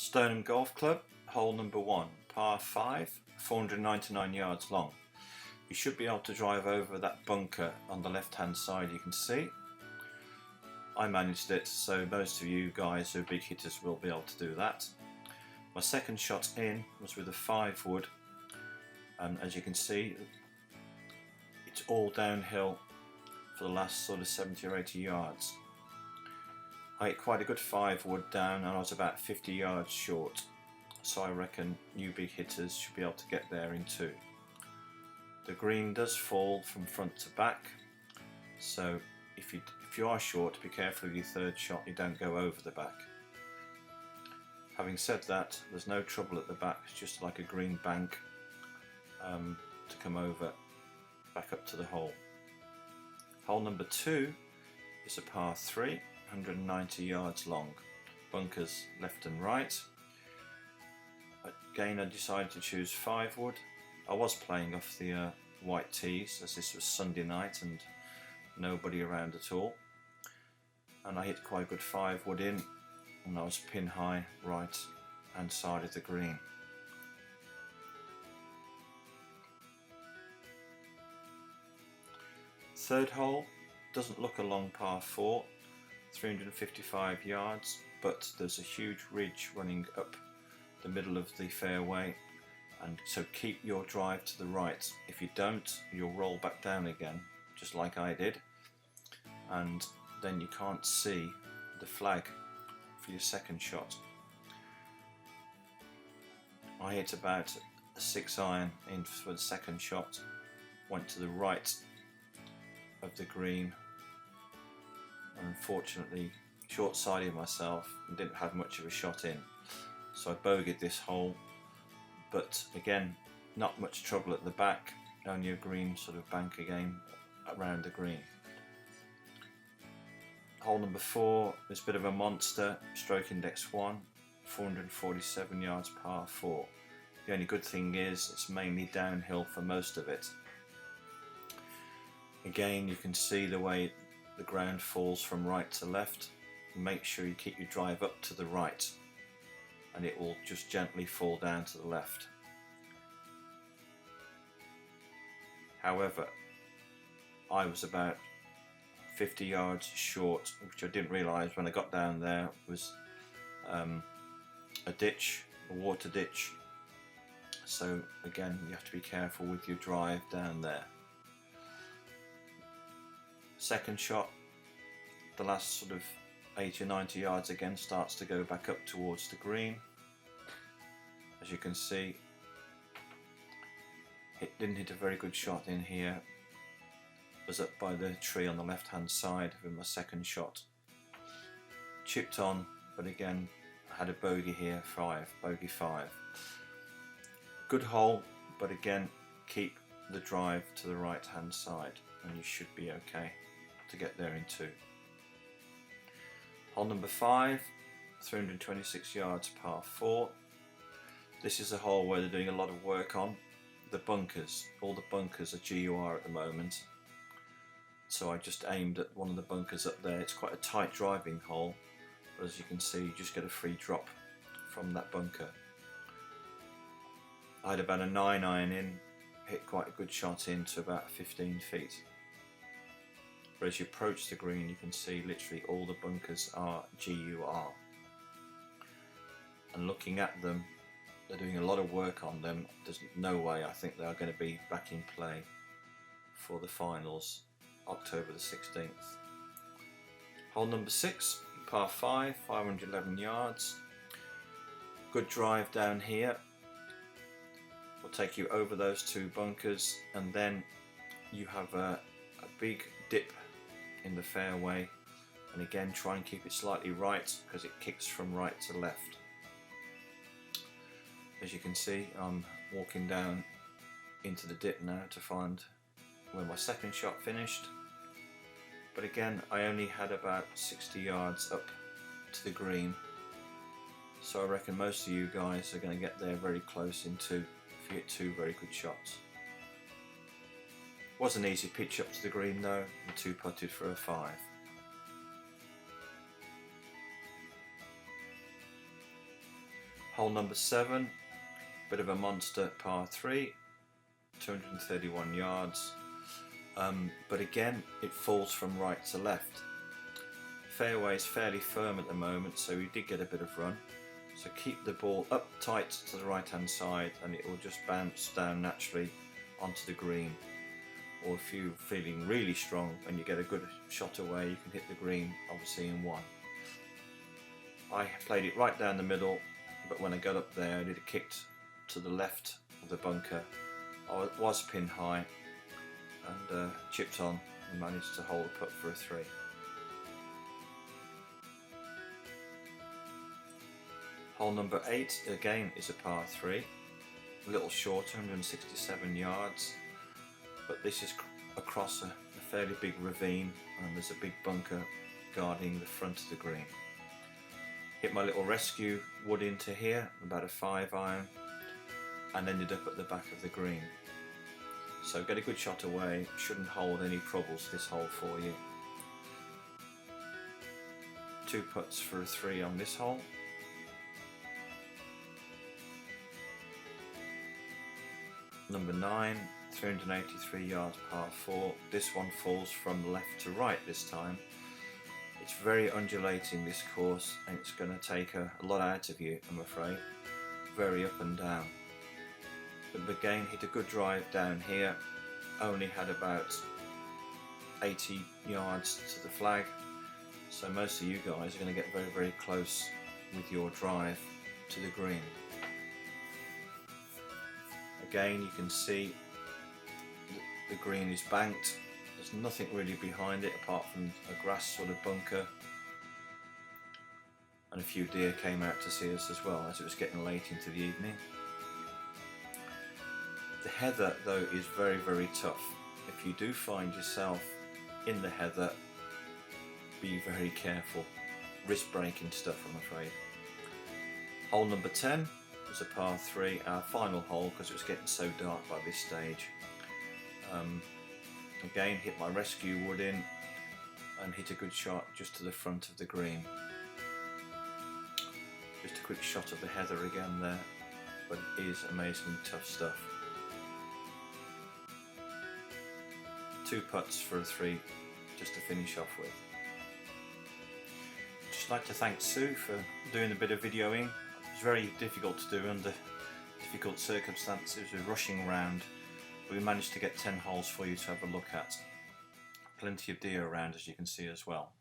Stoneham Golf Club, hole number 1, par 5, 499 yards long. You should be able to drive over that bunker on the left hand side, you can see. I managed it, so most of you guys who are big hitters will be able to do that. My second shot in was with a 5 wood, and as you can see it's all downhill for the last sort of 70 or 80 yards. I hit quite a good 5 wood down and I was about 50 yards short, so I reckon you big hitters should be able to get there in 2. The green does fall from front to back, so if you are short, be careful with your third shot you don't go over the back. Having said that, there's no trouble at the back, it's just like a green bank to come over back up to the hole. Hole number 2 is a par 3, 190 yards long, bunkers left and right. Again, I decided to choose 5 wood. I was playing off the white tees as this was Sunday night and nobody around at all, and I hit quite a good 5 wood in, and I was pin high right hand side of the green. Third hole doesn't look a long par 4, 355 yards, but there's a huge ridge running up the middle of the fairway, and so keep your drive to the right. If you don't, you'll roll back down again, just like I did, and then you can't see the flag for your second shot. I hit about a 6 iron in for the second shot, went to the right of the green, and unfortunately short-sided myself and didn't have much of a shot in, so I bogeyed this hole. But again, not much trouble at the back, only a green sort of bank again around the green. Hole number 4 is a bit of a monster, stroke index 1, 447 yards par 4. The only good thing is it's mainly downhill for most of it. Again, you can see the way the ground falls from right to left. Make sure you keep your drive up to the right and it will just gently fall down to the left. However, I was about 50 yards short, which I didn't realise when I got down there was a ditch, a water ditch. So again, you have to be careful with your drive down there. Second shot, the last sort of 80 or 90 yards again starts to go back up towards the green. As you can see, it didn't hit a very good shot in here. Was up by the tree on the left hand side with my second shot. Chipped on, but again I had a bogey here, bogey 5. Good hole, but again keep the drive to the right hand side and you should be okay to get there in 2. Hole number 5, 326 yards par 4. This is a hole where they're doing a lot of work on the bunkers. All the bunkers are GUR at the moment, so I just aimed at one of the bunkers up there. It's quite a tight driving hole, but as you can see, you just get a free drop from that bunker. I had about a 9 iron in, hit quite a good shot into about 15 feet. But as you approach the green, you can see literally all the bunkers are GUR. And looking at them, they're doing a lot of work on them. There's no way I think they are going to be back in play for the finals, October the 16th. Hole number 6, par 5, 511 yards. Good drive down here. Will take you over those 2 bunkers, and then you have a big dip in the fairway, and again try and keep it slightly right because it kicks from right to left. As you can see, I'm walking down into the dip now to find where my second shot finished, but again I only had about 60 yards up to the green, so I reckon most of you guys are going to get there very close in 2 if you hit 2 very good shots. Was an easy pitch up to the green though, and 2 putted for a 5. Hole number 7, bit of a monster par 3, 231 yards, but again it falls from right to left. Fairway is fairly firm at the moment, so we did get a bit of run. So keep the ball up tight to the right hand side and it will just bounce down naturally onto the green. Or if you're feeling really strong and you get a good shot away, you can hit the green obviously in one. I played it right down the middle, but when I got up there it kicked to the left of the bunker. I was pin high and chipped on and managed to hold a putt for a 3. Hole number 8 again is a par 3, a little shorter, 167 yards, but this is across a fairly big ravine and there's a big bunker guarding the front of the green. Hit my little rescue wood into here, about a 5-iron, and ended up at the back of the green. So get a good shot away, shouldn't hold any troubles this hole for you. 2 putts for a 3 on this hole. Number 9, 383 yards par 4. This one falls from left to right this time. It's very undulating, this course, and it's going to take a lot out of you, I'm afraid. Very up and down. But again, hit a good drive down here. Only had about 80 yards to the flag. So most of you guys are going to get very, very close with your drive to the green. Again, you can see the green is banked. There's nothing really behind it apart from a grass sort of bunker, and a few deer came out to see us as well as it was getting late into the evening. The heather though is very, very tough. If you do find yourself in the heather, be very careful. Risk breaking stuff, I'm afraid. Hole number 10 was a par 3, our final hole, because it was getting so dark by this stage. Again, hit my rescue wood in and hit a good shot just to the front of the green. Just a quick shot of the heather again there, but it is amazingly tough stuff. 2 putts for a 3 just to finish off with. Just like to thank Sue for doing a bit of videoing. It was very difficult to do under difficult circumstances. We're rushing around. We managed to get 10 holes for you to have a look at. Plenty of deer around, as you can see as well.